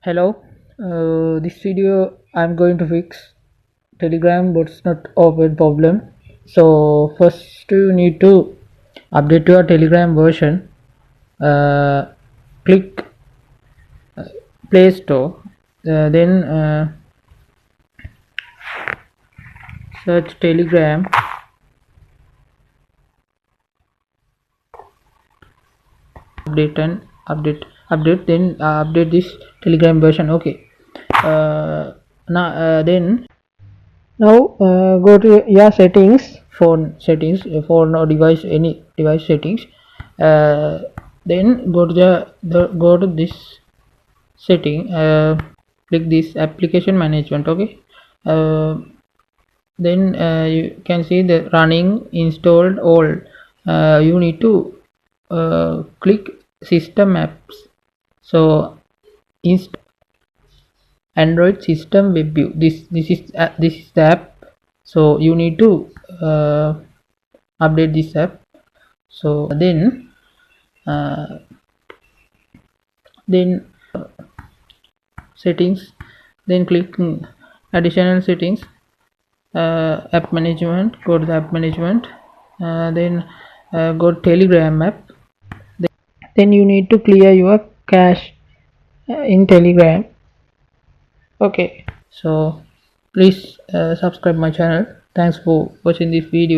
Hello, this video I'm going to fix Telegram bot's not open problem. So first you need to update your Telegram version. Uh, Click Play Store. Then search Telegram. Update and update. Then update this Telegram version. Okay. Then now go to your settings, phone settings, phone or device, any device settings. Then go to go to this setting. Click this application management. Okay. uh, then you can see the running installed all. You need to click system apps. So inst Android system web view, this is the app. So you need to update this app. So uh, then settings, then click additional settings, app management. Go to the app management. Then go to Telegram app. Then you need to clear your cache in Telegram. Okay, so please subscribe my channel. Thanks for watching this video.